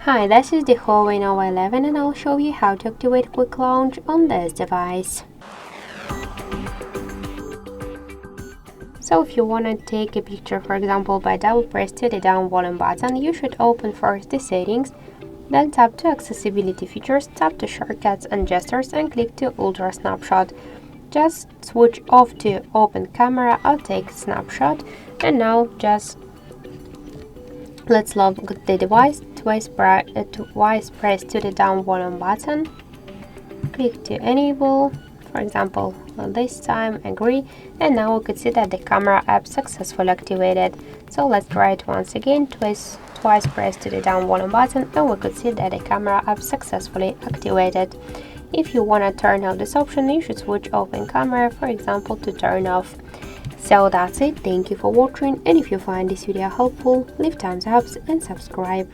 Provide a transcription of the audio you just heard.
Hi, this is the Huawei Nova 11 and I'll show you how to activate Quick Launch on this device. So if you want to take a picture, for example, by double press to the down volume button, you should open first the settings, then tap to accessibility features, tap to shortcuts and gestures and click to ultra snapshot. Just switch off to open camera or take snapshot, and now just let's lock the device. Twice press to the down volume button, click to enable, for example this time agree, and now we could see that the camera app successfully activated. So let's try it once again. Twice press to the down volume button and we could see that the camera app successfully activated. If you want to turn off this option, you should switch open camera, for example, to turn off. So that's it. Thank you for watching, and if you find this video helpful, leave thumbs up and subscribe.